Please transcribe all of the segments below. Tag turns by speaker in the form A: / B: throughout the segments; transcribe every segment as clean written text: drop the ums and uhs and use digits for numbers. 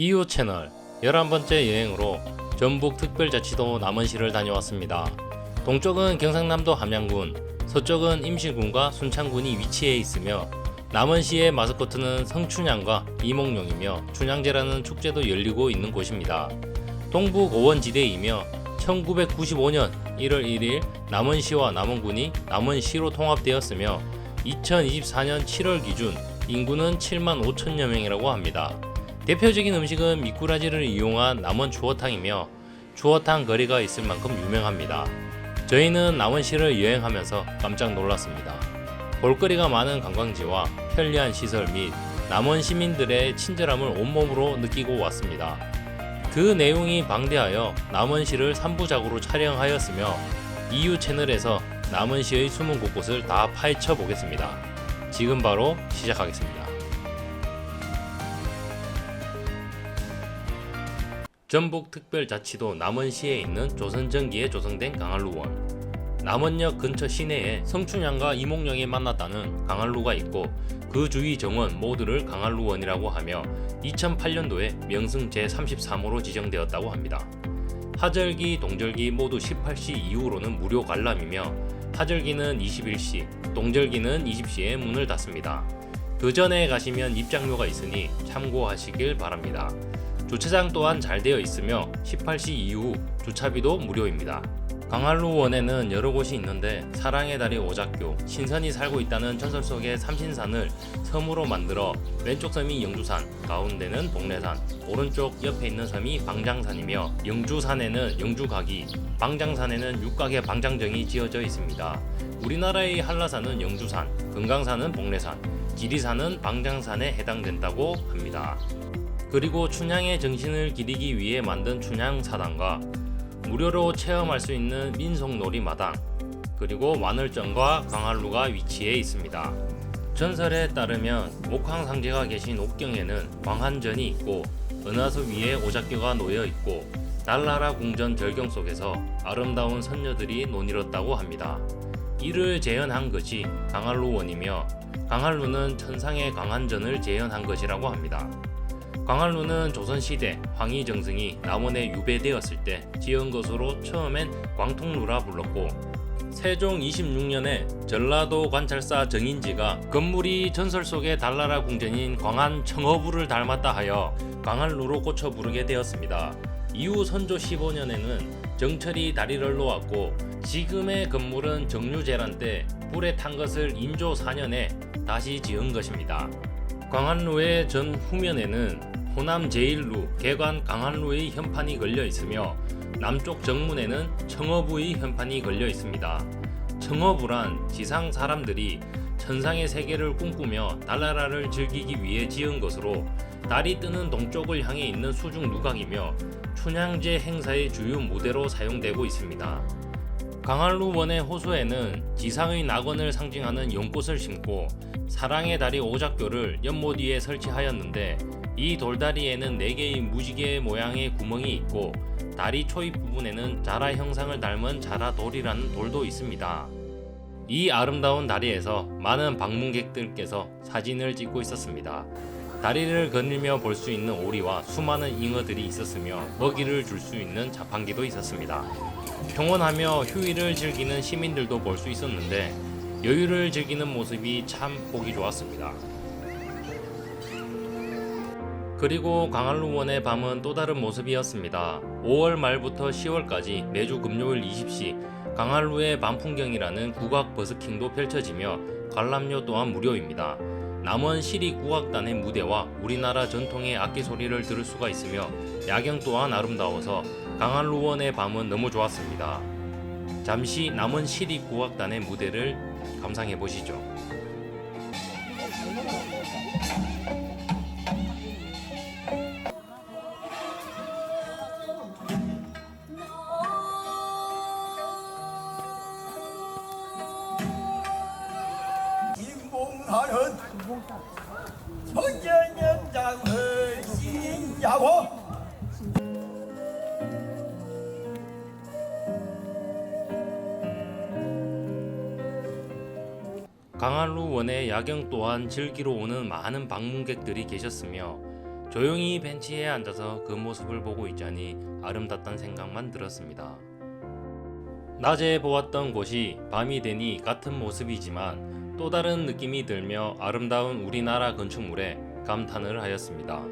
A: 이후 채널 11번째 여행으로 전북 특별자치도 남원시를 다녀왔습니다. 동쪽은 경상남도 함양군, 서쪽은 임실군과 순창군이 위치해 있으며 남원시의 마스코트는 성춘향과 이몽룡이며 춘향제라는 축제도 열리고 있는 곳입니다. 동북 오원지대이며 1995년 1월 1일 남원시와 남원군이 남원시로 통합되었으며 2024년 7월 기준 인구는 7만 5천여 명이라고 합니다. 대표적인 음식은 미꾸라지를 이용한 남원 주어탕이며 주어탕 거리가 있을 만큼 유명합니다. 저희는 남원시를 여행하면서 깜짝 놀랐습니다. 볼거리가 많은 관광지와 편리한 시설 및 남원 시민들의 친절함을 온몸으로 느끼고 왔습니다. 그 내용이 방대하여 남원시를 3부작으로 촬영하였으며 이유 채널에서 남원시의 숨은 곳곳을 다 파헤쳐 보겠습니다. 지금 바로 시작하겠습니다. 전북특별자치도 남원시에 있는 조선전기에 조성된 강한루원. 남원역 근처 시내에 성춘향과 이몽룡이 만났다는 강한루가 있고 그 주위 정원 모두를 강한루원이라고 하며 2008년도에 명승 제33호로 지정되었다고 합니다. 하절기, 동절기 모두 18시 이후로는 무료 관람이며 하절기는 21시, 동절기는 20시에 문을 닫습니다. 그 전에 가시면 입장료가 있으니 참고하시길 바랍니다. 주차장 또한 잘 되어 있으며 18시 이후 주차비도 무료입니다. 강한루원에는 여러 곳이 있는데 사랑의 다리 오작교, 신선이 살고 있다는 전설 속의 삼신산을 섬으로 만들어 왼쪽 섬이 영주산, 가운데는 복례산, 오른쪽 옆에 있는 섬이 방장산이며 영주산에는 영주각이, 방장산에는 육각의 방장정이 지어져 있습니다. 우리나라의 한라산은 영주산, 금강산은 복례산, 지리산은 방장산에 해당된다고 합니다. 그리고 춘향의 정신을 기리기 위해 만든 춘향사당과 무료로 체험할 수 있는 민속놀이 마당, 그리고 완월정과 강한루가 위치해 있습니다. 전설에 따르면 옥황상제가 계신 옥경에는 광한전이 있고 은하수 위에 오작교가 놓여 있고 달나라 궁전 절경 속에서 아름다운 선녀들이 논이뤘다고 합니다. 이를 재현한 것이 강한루원이며 강한루는 천상의 광한전을 재현한 것이라고 합니다. 강한루는 조선시대 황희정승이 남원에 유배되었을 때 지은 것으로 처음엔 광통루라 불렀고 세종 26년에 전라도 관찰사 정인지가 건물이 전설 속의 달나라 궁전인 광한 청허부를 닮았다 하여 강한루로 고쳐 부르게 되었습니다. 이후 선조 15년에는 정철이 다리를 놓았고 지금의 건물은 정류재란 때 불에 탄 것을 인조 4년에 다시 지은 것입니다. 광한루의 전 후면에는 호남 제1루 개관 강한루의 현판이 걸려 있으며 남쪽 정문에는 청허부의 현판이 걸려 있습니다. 청허부란 지상 사람들이 천상의 세계를 꿈꾸며 달나라를 즐기기 위해 지은 것으로 달이 뜨는 동쪽을 향해 있는 수중 누각이며 춘향제 행사의 주요 무대로 사용되고 있습니다. 강한루원의 호수에는 지상의 낙원을 상징하는 연꽃을 심고 사랑의 다리 오작교를 연못 위에 설치하였는데 이 돌다리에는 4개의 무지개 모양의 구멍이 있고 다리 초입 부분에는 자라 형상을 닮은 자라돌이라는 돌도 있습니다. 이 아름다운 다리에서 많은 방문객들께서 사진을 찍고 있었습니다. 다리를 거닐며 볼 수 있는 오리와 수많은 잉어들이 있었으며 먹이를 줄 수 있는 자판기도 있었습니다. 평온하며 휴일을 즐기는 시민들도 볼 수 있었는데 여유를 즐기는 모습이 참 보기 좋았습니다. 그리고 강한루원의 밤은 또 다른 모습이었습니다. 5월 말부터 10월까지 매주 금요일 20시 강한루의 밤풍경이라는 국악 버스킹도 펼쳐지며 관람료 또한 무료입니다. 남원 시립국악단의 무대와 우리나라 전통의 악기 소리를 들을 수가 있으며 야경 또한 아름다워서 강한루원의 밤은 너무 좋았습니다. 잠시 남원 시립국악단의 무대를 감상해 보시죠.
B: 하는 천년연장을 시야고
A: 강한루원의 야경 또한 즐기러 오는 많은 방문객들이 계셨으며 조용히 벤치에 앉아서 그 모습을 보고 있자니 아름답단 생각만 들었습니다. 낮에 보았던 곳이 밤이 되니 같은 모습이지만 또 다른 느낌이 들며 아름다운 우리나라 건축물에 감탄을 하였습니다.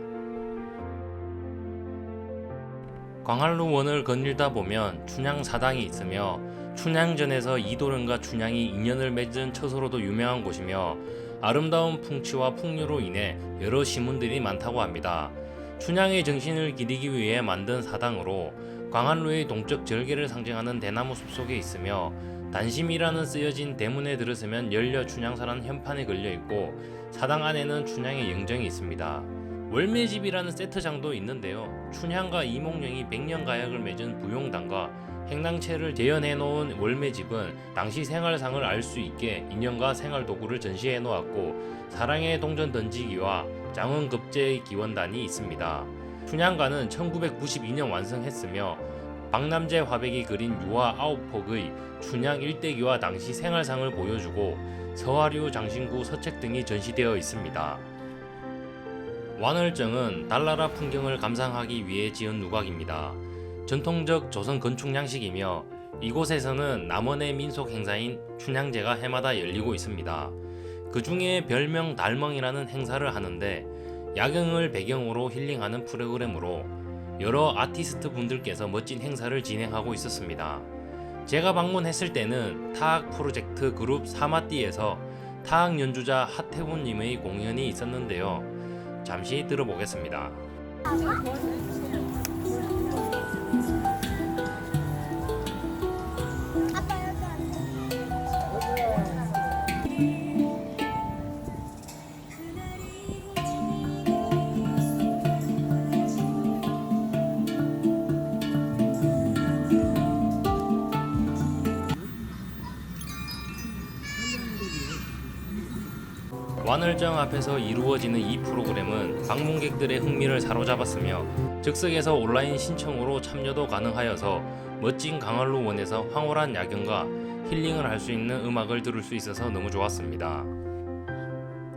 A: 광활루원을 거닐다 보면 춘향사당이 있으며 춘향전에서 이도령과 춘향이 인연을 맺은 처소로도 유명한 곳이며 아름다운 풍치와 풍류로 인해 여러 시문들이 많다고 합니다. 춘향의 정신을 기리기 위해 만든 사당으로 광활루의 동적 절개를 상징하는 대나무 숲속에 있으며 단심이라는 쓰여진 대문에 들어서면 열려 춘향사라는 현판에 걸려있고 사당 안에는 춘향의 영정이 있습니다. 월매집이라는 세트장도 있는데요. 춘향과 이몽룡이 백년 가약을 맺은 부용당과 행랑채를 재현해 놓은 월매집은 당시 생활상을 알 수 있게 인형과 생활도구를 전시해 놓았고 사랑의 동전 던지기와 장원급제의 기원단이 있습니다. 춘향가는 1992년 완성했으며 박남재 화백이 그린 유화 9폭의 춘향 일대기와 당시 생활상을 보여주고 서화류 장신구 서책 등이 전시되어 있습니다. 완월정은 달나라 풍경을 감상하기 위해 지은 누각입니다. 전통적 조선 건축 양식이며 이곳에서는 남원의 민속 행사인 춘향제가 해마다 열리고 있습니다. 그 중에 별명 달멍이라는 행사를 하는데 야경을 배경으로 힐링하는 프로그램으로 여러 아티스트 분들께서 멋진 행사를 진행하고 있었습니다. 제가 방문했을 때는 타악 프로젝트 그룹 사마띠에서 타악 연주자 하태훈님의 공연이 있었는데요. 잠시 들어보겠습니다. 완월정 앞에서 이루어지는 이 프로그램은 방문객들의 흥미를 사로잡았으며 즉석에서 온라인 신청으로 참여도 가능하여서 멋진 강활루원에서 황홀한 야경과 힐링을 할 수 있는 음악을 들을 수 있어서 너무 좋았습니다.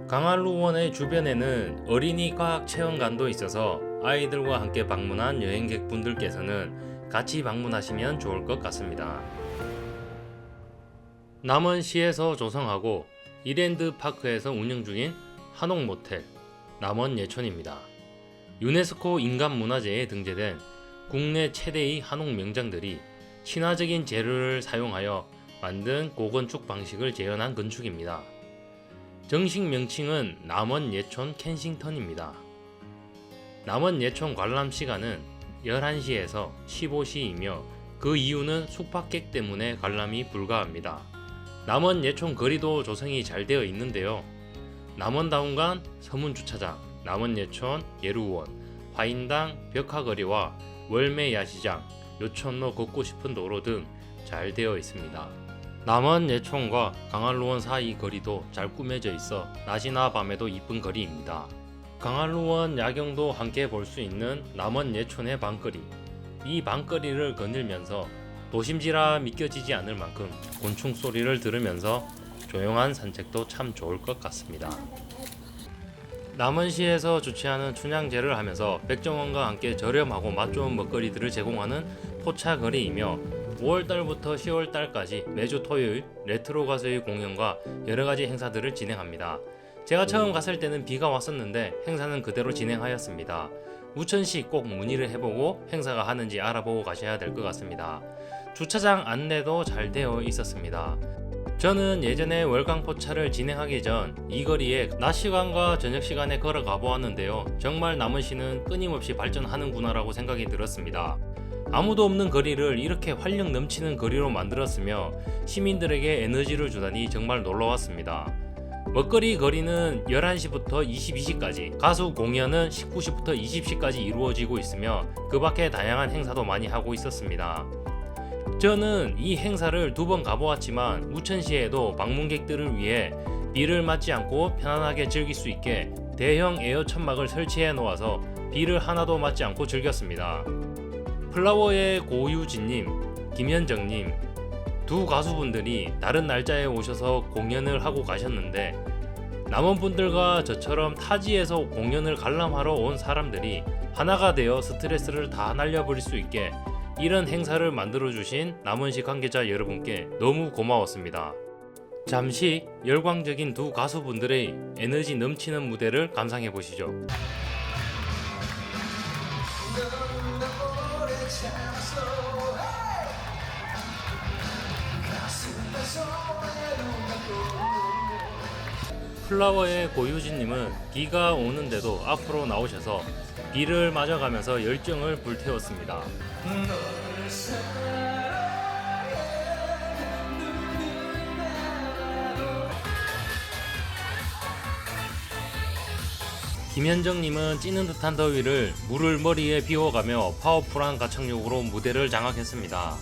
A: 강활루원의 주변에는 어린이 과학 체험관도 있어서 아이들과 함께 방문한 여행객분들께서는 같이 방문하시면 좋을 것 같습니다. 남원시에서 조성하고 이랜드 파크에서 운영 중인 한옥모텔 남원예촌입니다. 유네스코 인간문화재에 등재된 국내 최대의 한옥 명장들이 친화적인 재료를 사용하여 만든 고건축 방식을 재현한 건축입니다. 정식 명칭은 남원예촌 켄싱턴입니다. 남원예촌 관람 시간은 11시에서 15시이며 그 이유는 숙박객 때문에 관람이 불가합니다. 남원예촌 거리도 조성이 잘 되어 있는데요. 남원다운간 서문주차장, 남원예촌 예루원, 화인당 벽화거리와 월매야시장, 요촌로 걷고 싶은 도로 등 잘 되어 있습니다. 남원예촌과 강활루원 사이 거리도 잘 꾸며져 있어 낮이나 밤에도 이쁜 거리입니다. 강활루원 야경도 함께 볼 수 있는 남원예촌의 밤거리. 이 밤거리를 거닐면서 도심지라 믿겨지지 않을 만큼 곤충 소리를 들으면서 조용한 산책도 참 좋을 것 같습니다. 남원시에서 주최하는 춘향제를 하면서 백종원과 함께 저렴하고 맛 좋은 먹거리들을 제공하는 포차거리이며 5월달부터 10월달까지 매주 토요일 레트로 가수의 공연과 여러가지 행사들을 진행합니다. 제가 처음 갔을 때는 비가 왔었는데 행사는 그대로 진행하였습니다. 우천시 꼭 문의를 해보고 행사가 하는지 알아보고 가셔야 될 것 같습니다. 주차장 안내도 잘 되어 있었습니다. 저는 예전에 월광포차를 진행하기 전 이 거리에 낮 시간과 저녁 시간에 걸어가 보았는데요. 정말 남원시는 끊임없이 발전하는구나라고 생각이 들었습니다. 아무도 없는 거리를 이렇게 활력 넘치는 거리로 만들었으며 시민들에게 에너지를 주다니 정말 놀라웠습니다. 먹거리 거리는 11시부터 22시까지, 가수 공연은 19시부터 20시까지 이루어지고 있으며 그 밖에 다양한 행사도 많이 하고 있었습니다. 저는 이 행사를 2번 가보았지만 우천시에도 방문객들을 위해 비를 맞지 않고 편안하게 즐길 수 있게 대형 에어 천막을 설치해 놓아서 비를 하나도 맞지 않고 즐겼습니다. 플라워의 고유진님, 김현정님 두 가수분들이 다른 날짜에 오셔서 공연을 하고 가셨는데 남원분들과 저처럼 타지에서 공연을 관람하러 온 사람들이 하나가 되어 스트레스를 다 날려버릴 수 있게 이런 행사를 만들어주신 남원시 관계자 여러분께 너무 고마웠습니다. 잠시 열광적인 두 가수분들의 에너지 넘치는 무대를 감상해보시죠. 플라워의 고유진님은 비가 오는데도 앞으로 나오셔서 비를 맞아가면서 열정을 불태웠습니다. 김현정님은 찌는 듯한 더위를 물을 머리에 비워가며 파워풀한 가창력으로 무대를 장악했습니다.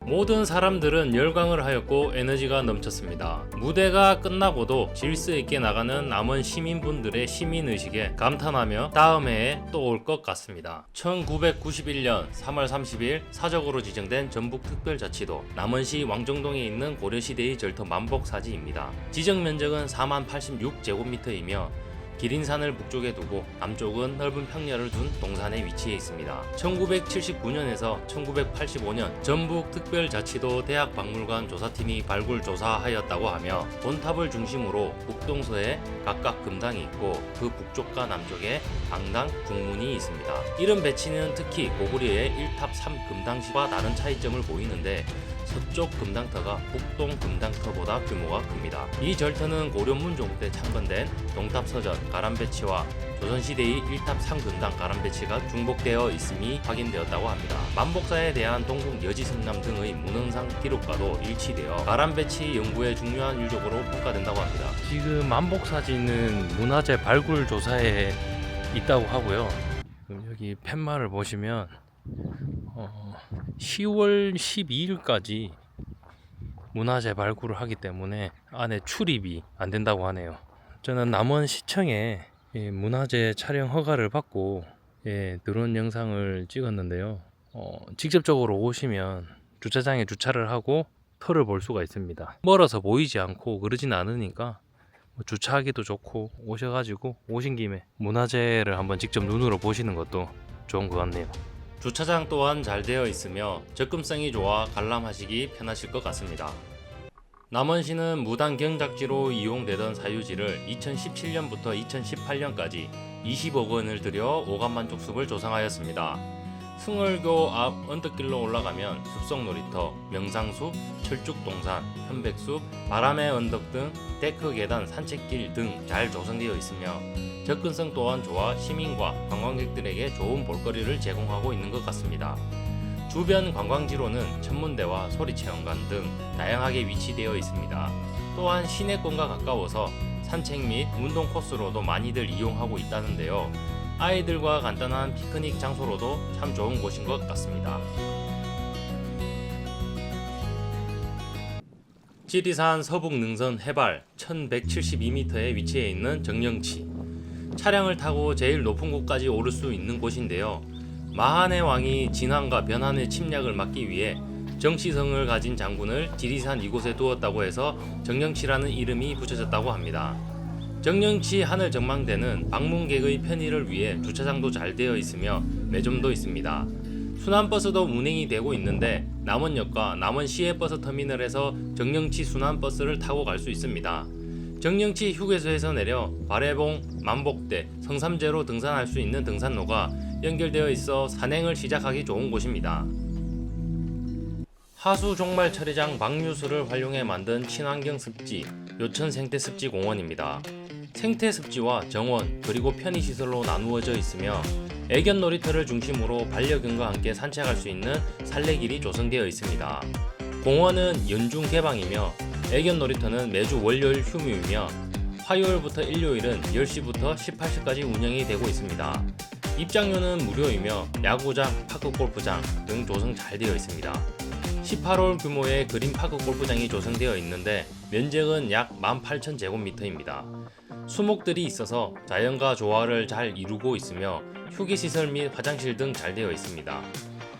A: 모든 사람들은 열광을 하였고 에너지가 넘쳤습니다. 무대가 끝나고도 질서 있게 나가는 남원 시민분들의 시민의식에 감탄하며 다음 해에 또 올 것 같습니다. 1991년 3월 30일 사적으로 지정된 전북특별자치도 남원시 왕정동에 있는 고려시대의 절터 만복사지입니다. 지정 면적은 4086제곱미터이며 기린산을 북쪽에 두고 남쪽은 넓은 평야를 둔 동산에 위치해 있습니다. 1979년에서 1985년 전북특별자치도 대학박물관 조사팀이 발굴 조사하였다고 하며 본탑을 중심으로 북동서에 각각 금당이 있고 그 북쪽과 남쪽에 방당, 중문이 있습니다. 이런 배치는 특히 고구려의 1탑 3금당식과 다른 차이점을 보이는데 서쪽 금당터가 북동 금당터보다 규모가 큽니다. 이 절터는 고려 문종 때 창건된 동탑서전 가람배치와 조선시대의 1탑 3금당 가람배치가 중복되어 있음이 확인되었다고 합니다. 만복사에 대한 동국 여지승남 등의 문헌상 기록과도 일치되어 가람배치 연구의 중요한 유적으로 평가된다고 합니다. 지금 만복사지는 문화재 발굴 조사에 있다고 하고요. 여기 팻말을 보시면 10월 12일까지 문화재 발굴을 하기 때문에 안에 출입이 안 된다고 하네요. 저는 남원시청에 문화재 촬영 허가를 받고 드론 영상을 찍었는데요. 직접적으로 오시면 주차장에 주차를 하고 터를 볼 수가 있습니다. 멀어서 보이지 않고 그러진 않으니까 주차하기도 좋고 오셔가지고 오신 김에 문화재를 한번 직접 눈으로 보시는 것도 좋은 것 같네요. 주차장 또한 잘 되어 있으며 접근성이 좋아 관람하시기 편하실 것 같습니다. 남원시는 무단 경작지로 이용되던 사유지를 2017년부터 2018년까지 20억 원을 들여 오감만족숲을 조성하였습니다. 승월교 앞 언덕길로 올라가면 숲속놀이터, 명상숲, 철쭉동산, 편백숲, 바람의 언덕 등 데크 계단, 산책길 등 잘 조성되어 있으며 접근성 또한 좋아 시민과 관광객들에게 좋은 볼거리를 제공하고 있는 것 같습니다. 주변 관광지로는 천문대와 소리체험관 등 다양하게 위치되어 있습니다. 또한 시내권과 가까워서 산책 및 운동 코스로도 많이들 이용하고 있다는데요. 아이들과 간단한 피크닉 장소로도 참 좋은 곳인 것 같습니다. 지리산 서북능선 해발 1172m에 위치해 있는 정령치. 차량을 타고 제일 높은 곳까지 오를 수 있는 곳인데요. 마한의 왕이 진환과 변환의 침략을 막기 위해 정치성을 가진 장군을 지리산 이곳에 두었다고 해서 정령치라는 이름이 붙여졌다고 합니다. 정령치 하늘 전망대는 방문객의 편의를 위해 주차장도 잘 되어 있으며 매점도 있습니다. 순환버스도 운행이 되고 있는데 남원역과 남원시외버스 터미널에서 정령치 순환버스를 타고 갈 수 있습니다. 정령치 휴게소에서 내려 발해봉, 만복대, 성삼재로 등산할 수 있는 등산로가 연결되어 있어 산행을 시작하기 좋은 곳입니다. 하수 종말 처리장 방류수를 활용해 만든 친환경 습지, 요천 생태습지 공원입니다. 생태습지와 정원 그리고 편의시설로 나누어져 있으며 애견 놀이터를 중심으로 반려견과 함께 산책할 수 있는 산레길이 조성되어 있습니다. 공원은 연중 개방이며 애견 놀이터는 매주 월요일 휴무이며 화요일부터 일요일은 10시부터 18시까지 운영이 되고 있습니다. 입장료는 무료이며 야구장, 파크골프장 등 조성 잘 되어 있습니다. 18홀 규모의 그린 파크 골프장이 조성되어 있는데 면적은 약 18,000제곱미터입니다. 수목들이 있어서 자연과 조화를 잘 이루고 있으며 휴게시설 및 화장실 등 잘 되어 있습니다.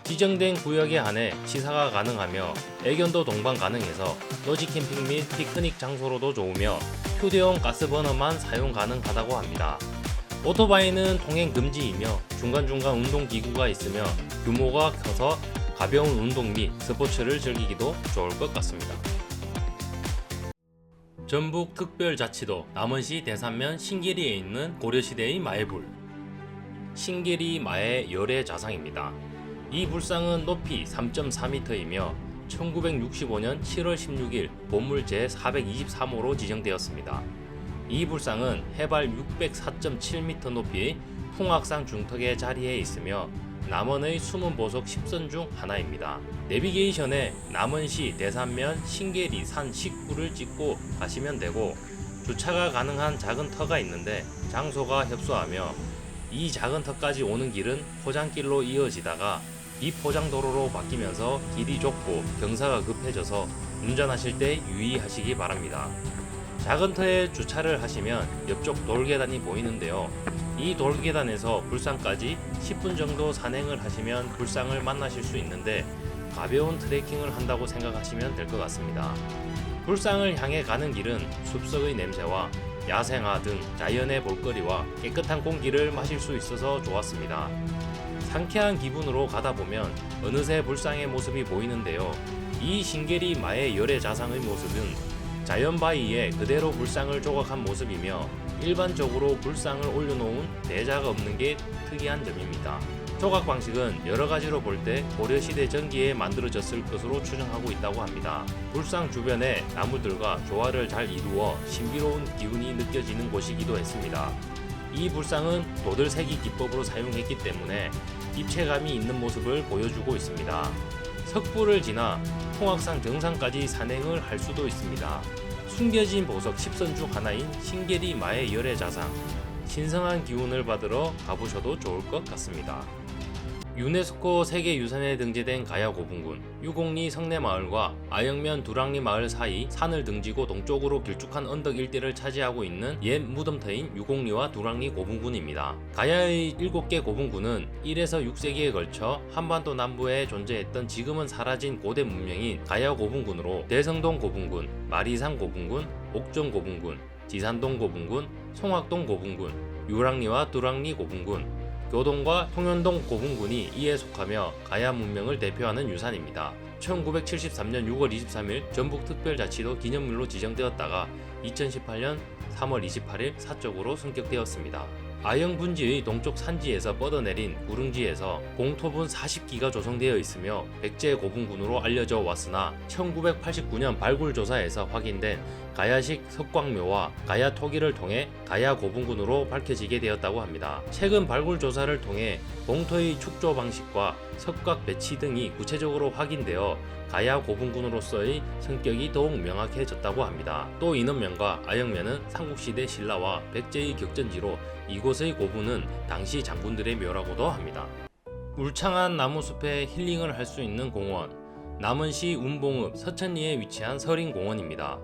A: 지정된 구역에 한해 시사가 가능하며 애견도 동반 가능해서 노지 캠핑 및 피크닉 장소로도 좋으며 휴대용 가스버너만 사용 가능하다고 합니다. 오토바이는 통행 금지이며 중간중간 운동기구가 있으며 규모가 커서 가벼운 운동 및 스포츠를 즐기기도 좋을 것 같습니다. 전북특별자치도 남원시 대산면 신계리에 있는 고려시대의 마애불. 신계리 마애 열애 자상입니다. 이 불상은 높이 3.4m이며 1965년 7월 16일 본물 제423호로 지정되었습니다. 이 불상은 해발 604.7m 높이의 풍악산 중턱에 자리해 있으며 남원의 숨은 보석 10선 중 하나입니다. 내비게이션에 남원시 대산면 신계리 산 19를 찍고 가시면 되고 주차가 가능한 작은 터가 있는데 장소가 협소하며 이 작은 터까지 오는 길은 포장길로 이어지다가 비포장도로로 바뀌면서 길이 좁고 경사가 급해져서 운전하실 때 유의하시기 바랍니다. 작은 터에 주차를 하시면 옆쪽 돌계단이 보이는데요. 이 돌계단에서 불상까지 10분 정도 산행을 하시면 불상을 만나실 수 있는데 가벼운 트레킹을 한다고 생각하시면 될 것 같습니다. 불상을 향해 가는 길은 숲속의 냄새와 야생화 등 자연의 볼거리와 깨끗한 공기를 마실 수 있어서 좋았습니다. 상쾌한 기분으로 가다 보면 어느새 불상의 모습이 보이는데요. 이 신계리 마의 열애 자상의 모습은 자연 바위에 그대로 불상을 조각한 모습이며 일반적으로 불상을 올려놓은 대자가 없는 게 특이한 점입니다. 조각 방식은 여러 가지로 볼 때 고려시대 전기에 만들어졌을 것으로 추정하고 있다고 합니다. 불상 주변에 나무들과 조화를 잘 이루어 신비로운 기운이 느껴지는 곳이기도 했습니다. 이 불상은 도들새기 기법으로 사용했기 때문에 입체감이 있는 모습을 보여주고 있습니다. 석불을 지나 풍악산 정상까지 산행을 할 수도 있습니다. 숨겨진 보석 10선 중 하나인 신계리 마의 열애 자상, 신성한 기운을 받으러 가보셔도 좋을 것 같습니다. 유네스코 세계유산에 등재된 가야고분군, 유곡리 성내마을과 아영면 두랑리 마을 사이 산을 등지고 동쪽으로 길쭉한 언덕 일대를 차지하고 있는 옛 무덤터인 유곡리와 두랑리 고분군입니다. 가야의 7개 고분군은 1에서 6세기에 걸쳐 한반도 남부에 존재했던 지금은 사라진 고대 문명인 가야 고분군으로 대성동 고분군, 마리산 고분군, 옥정 고분군, 지산동 고분군, 송악동 고분군, 유랑리와 두랑리 고분군, 교동과 통연동 고분군이 이에 속하며 가야 문명을 대표하는 유산입니다. 1973년 6월 23일 전북특별자치도 기념물로 지정되었다가 2018년 3월 28일 사적으로 승격되었습니다. 아영 분지의 동쪽 산지에서 뻗어내린 구릉지에서 공토분 40기가 조성되어 있으며 백제 고분군으로 알려져 왔으나 1989년 발굴 조사에서 확인된 가야식 석광묘와 가야 토기를 통해 가야 고분군으로 밝혀지게 되었다고 합니다. 최근 발굴 조사를 통해 공토의 축조 방식과 석곽 배치 등이 구체적으로 확인되어 가야 고분군으로서의 성격이 더욱 명확해졌다고 합니다. 또 인원면과 아영면은 삼국시대 신라와 백제의 격전지로 이곳의 고분은 당시 장군들의 묘라고도 합니다. 울창한 나무숲에 힐링을 할 수 있는 공원, 남원시 운봉읍 서천리에 위치한 서린공원입니다.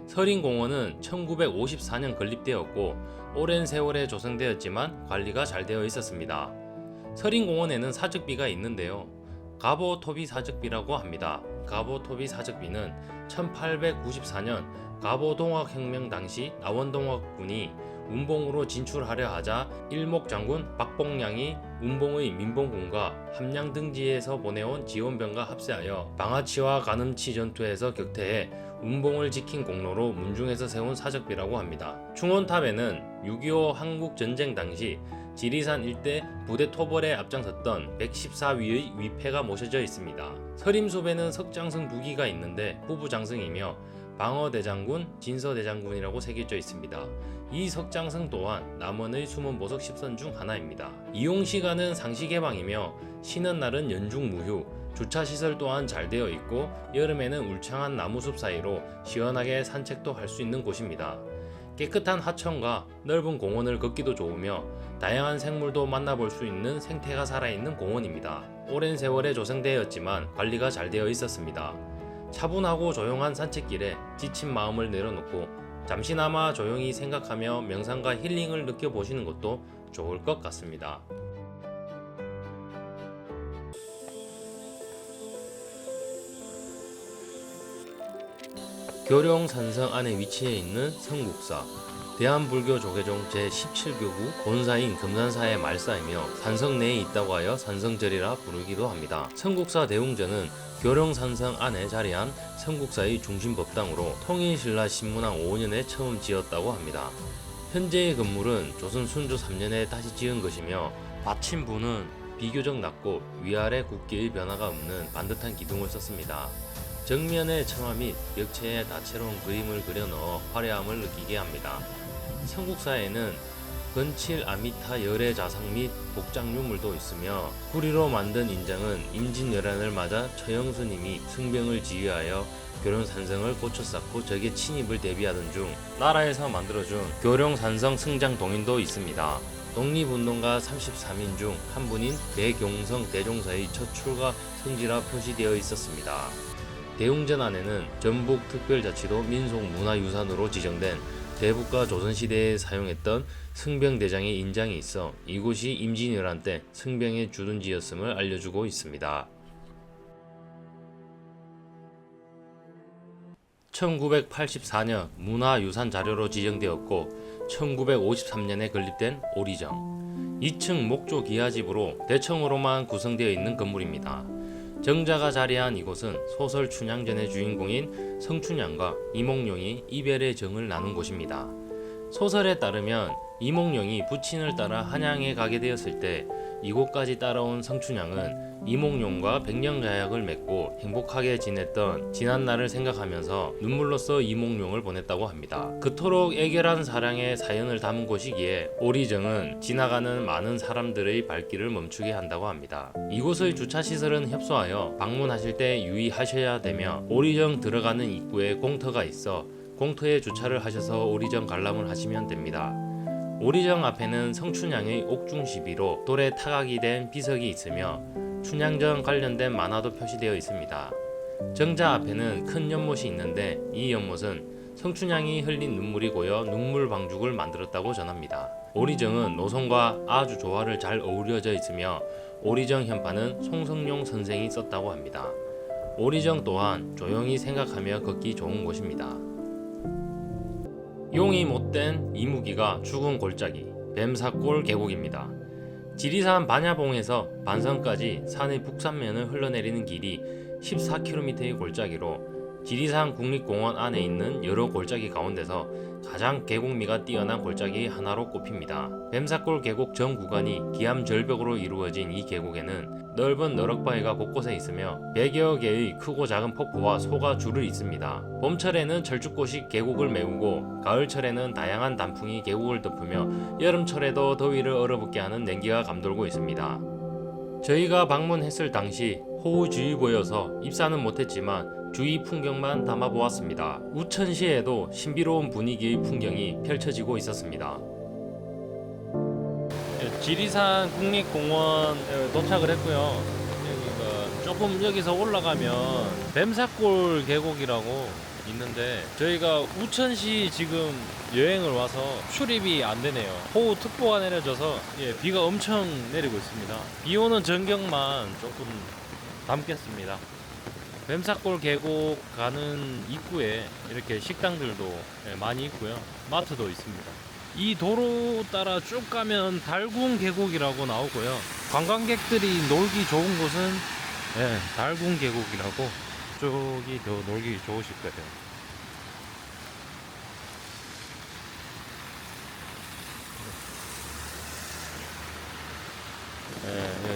A: 서린공원은 1954년 건립되었고 오랜 세월에 조성되었지만 관리가 잘 되어 있었습니다. 서린공원에는 사적비가 있는데요. 가보토비 사적비라고 합니다. 가보토비 사적비는 1894년 가보동학혁명 당시 남원동학군이 운봉으로 진출하려 하자 일목장군 박봉량이 운봉의 민봉군과 함량 등지에서 보내온 지원병과 합세하여 방아치와 가늠치 전투에서 격퇴해 운봉을 지킨 공로로 문중에서 세운 사적비라고 합니다. 충원탑에는 6.25 한국전쟁 당시 지리산 일대 부대 토벌에 앞장섰던 114위의 위패가 모셔져 있습니다. 서림숲에는 석장승 2기가 있는데 후부장승이며 방어대장군, 진서대장군이라고 새겨져 있습니다. 이 석장승 또한 남원의 숨은 보석 10선 중 하나입니다. 이용시간은 상시 개방이며 쉬는 날은 연중 무휴, 주차시설 또한 잘 되어 있고 여름에는 울창한 나무숲 사이로 시원하게 산책도 할 수 있는 곳입니다. 깨끗한 하천과 넓은 공원을 걷기도 좋으며 다양한 생물도 만나볼 수 있는 생태가 살아있는 공원입니다. 오랜 세월에 조성되었지만 관리가 잘 되어 있었습니다. 차분하고 조용한 산책길에 지친 마음을 내려놓고 잠시나마 조용히 생각하며 명상과 힐링을 느껴보시는 것도 좋을 것 같습니다. 교룡산성 안에 위치해 있는 성국사, 대한불교 조계종 제17교구 본사인 금산사의 말사이며 산성 내에 있다고 하여 산성절이라 부르기도 합니다. 성국사 대웅전은 교룡산성 안에 자리한 성국사의 중심법당으로 통일신라 신문왕 5년에 처음 지었다고 합니다. 현재의 건물은 조선 순조 3년에 다시 지은 것이며 받침부는 비교적 낮고 위아래 굵기의 변화가 없는 반듯한 기둥을 썼습니다. 정면에 청화 및 벽체에 다채로운 그림을 그려 넣어 화려함을 느끼게 합니다. 성국사에는 건칠 아미타 열의 자상 및 복장 유물도 있으며 구리로 만든 인장은 임진왜란을 맞아 처영수님이 승병을 지휘하여 교룡산성을 고쳐 쌓고 적의 침입을 대비하던 중 나라에서 만들어준 교룡산성 승장 동인도 있습니다. 독립운동가 33인 중 한 분인 대경성 대종사의 첫 출가 성지라 표시되어 있었습니다. 대웅전 안에는 전북특별자치도 민속문화유산으로 지정된 대북과 조선시대에 사용했던 승병대장의 인장이 있어 이곳이 임진왜란 때 승병의 주둔지였음을 알려주고 있습니다. 1984년 문화유산 자료로 지정되었고 1953년에 건립된 오리정, 2층 목조 기하집으로 대청으로만 구성되어 있는 건물입니다. 정자가 자리한 이곳은 소설 춘향전의 주인공인 성춘향과 이몽룡이 이별의 정을 나눈 곳입니다. 소설에 따르면 이몽룡이 부친을 따라 한양에 가게 되었을 때 이곳까지 따라온 성춘향은 이몽룡과 백년가약을 맺고 행복하게 지냈던 지난날을 생각하면서 눈물로써 이몽룡을 보냈다고 합니다. 그토록 애결한 사랑의 사연을 담은 곳이기에 오리정은 지나가는 많은 사람들의 발길을 멈추게 한다고 합니다. 이곳의 주차시설은 협소하여 방문하실 때 유의하셔야 되며 오리정 들어가는 입구에 공터가 있어 공터에 주차를 하셔서 오리정 관람을 하시면 됩니다. 오리정 앞에는 성춘향의 옥중 시비로 돌에 타각이 된 비석이 있으며 춘향전 관련된 만화도 표시되어 있습니다. 정자 앞에는 큰 연못이 있는데 이 연못은 성춘향이 흘린 눈물이 고여 눈물 방죽을 만들었다고 전합니다. 오리정은 노선과 아주 조화를 잘 어우러져 있으며 오리정 현판은 송성룡 선생이 썼다고 합니다. 오리정 또한 조용히 생각하며 걷기 좋은 곳입니다. 용이 못된 이무기가 죽은 골짜기 뱀사골 계곡입니다. 지리산 반야봉에서 반성까지 산의 북산면을 흘러내리는 길이 14km의 골짜기로 지리산 국립공원 안에 있는 여러 골짜기 가운데서 가장 계곡미가 뛰어난 골짜기 하나로 꼽힙니다. 뱀사골 계곡 전 구간이 기암 절벽으로 이루어진 이 계곡에는 넓은 너럭바위가 곳곳에 있으며 100여 개의 크고 작은 폭포와 소가 줄을 잇습니다. 봄철에는 철쭉꽃이 계곡을 메우고 가을철에는 다양한 단풍이 계곡을 덮으며 여름철에도 더위를 얼어붙게 하는 냉기가 감돌고 있습니다. 저희가 방문했을 당시 호우주의보여서 입산은 못했지만 주위 풍경만 담아보았습니다. 우천시에도 신비로운 분위기의 풍경이 펼쳐지고 있었습니다. 지리산 국립공원 도착을 했고요. 여기가 조금 여기서 올라가면 뱀사골 계곡이라고 있는데 저희가 우천시 지금 여행을 와서 출입이 안 되네요. 호우특보가 내려져서 비가 엄청 내리고 있습니다. 비 오는 전경만 조금 담겠습니다. 뱀사골 계곡 가는 입구에 이렇게 식당들도 많이 있고요. 마트도 있습니다. 이 도로 따라 쭉 가면 달궁 계곡이라고 나오고요. 관광객들이 놀기 좋은 곳은 달궁 계곡이라고 쪽이 더 놀기 좋으실 거예요.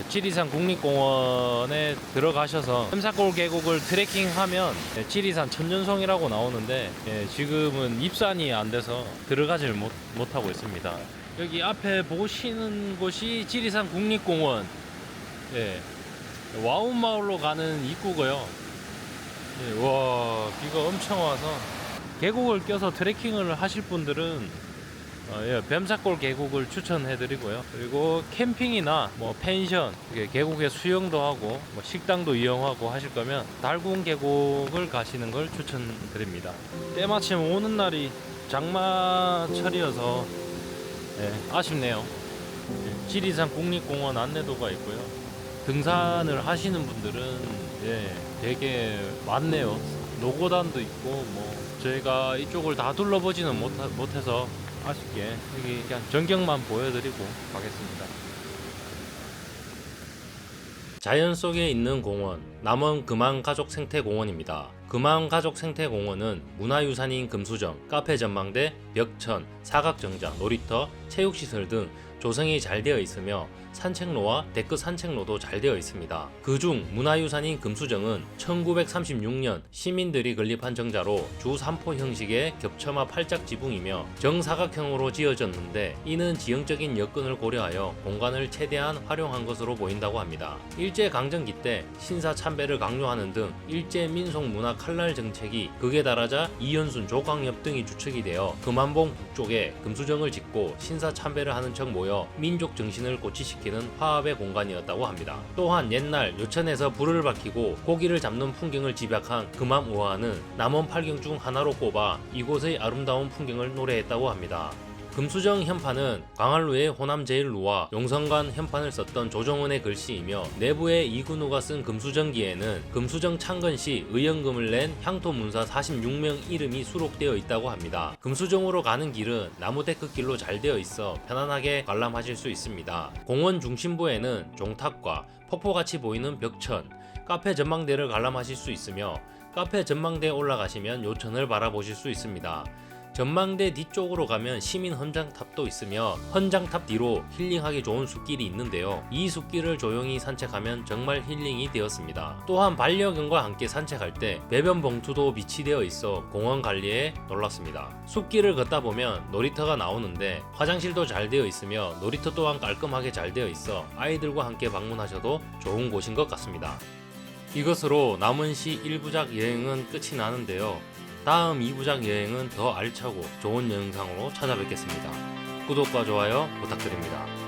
A: 지리산 국립공원에 들어가셔서 뱀사골 계곡을 트레킹하면 지리산 천년송이라고 나오는데 지금은 입산이 안 돼서 들어가질 못하고 있습니다. 여기 앞에 보시는 곳이 지리산 국립공원 와운마을로 가는 입구고요. 와, 비가 엄청 와서 계곡을 껴서 트레킹을 하실 분들은 뱀사골 계곡을 추천해드리고요. 그리고 캠핑이나 펜션, 계곡에 수영도 하고 식당도 이용하고 하실 거면 달궁 계곡을 가시는 걸 추천드립니다. 때마침 오는 날이 장마철이어서 아쉽네요. 지리산 국립공원 안내도가 있고요. 등산을 하시는 분들은 되게 많네요. 노고단도 있고 뭐 저희가 이쪽을 다 둘러보지는 못해서 아쉽게 여기 그냥 전경만 보여드리고 가겠습니다. 자연 속에 있는 공원, 남원 금암가족생태공원입니다. 금암가족생태공원은 문화유산인 금수정, 카페 전망대, 벽천, 사각정자, 놀이터, 체육시설 등 조성이 잘 되어 있으며 산책로와 데크 산책로도 잘 되어 있습니다. 그중 문화유산인 금수정은 1936년 시민들이 건립한 정자로 주 3포 형식의 겹쳐마 팔짝 지붕이며 정사각형으로 지어졌는데 이는 지형적인 여건을 고려하여 공간을 최대한 활용한 것으로 보인다고 합니다. 일제강점기 때 신사참배를 강요하는 등 일제민속문화 칼날 정책이 극에 달하자 이현순, 조광엽 등이 주축이 되어 금암봉 북쪽에 금수정을 짓고 신사참배를 하는 척 모여 민족 정신을 고취시키는 화합의 공간이었다고 합니다. 또한 옛날 요천에서 불을 밝히고 고기를 잡는 풍경을 집약한 금암우화는 남원 8경 중 하나로 꼽아 이곳의 아름다운 풍경을 노래했다고 합니다. 금수정 현판은 광안루의 호남제일루와 용성관 현판을 썼던 조정원의 글씨이며 내부에 이근우가 쓴 금수정기에는 금수정 창건 시 의연금을 낸 향토문사 46명 이름이 수록되어 있다고 합니다. 금수정으로 가는 길은 나무 데크길로 잘 되어 있어 편안하게 관람하실 수 있습니다. 공원 중심부에는 종탑과 폭포같이 보이는 벽천, 카페 전망대를 관람하실 수 있으며 카페 전망대에 올라가시면 요천을 바라보실 수 있습니다. 전망대 뒤쪽으로 가면 시민 헌장탑도 있으며 헌장탑 뒤로 힐링하기 좋은 숲길이 있는데요. 이 숲길을 조용히 산책하면 정말 힐링이 되었습니다. 또한 반려견과 함께 산책할 때 배변 봉투도 비치되어 있어 공원 관리에 놀랐습니다. 숲길을 걷다 보면 놀이터가 나오는데 화장실도 잘 되어 있으며 놀이터 또한 깔끔하게 잘 되어 있어 아이들과 함께 방문하셔도 좋은 곳인 것 같습니다. 이것으로 남원시 1부작 여행은 끝이 나는데요. 다음 2부작 여행은 더 알차고 좋은 영상으로 찾아뵙겠습니다. 구독과 좋아요 부탁드립니다.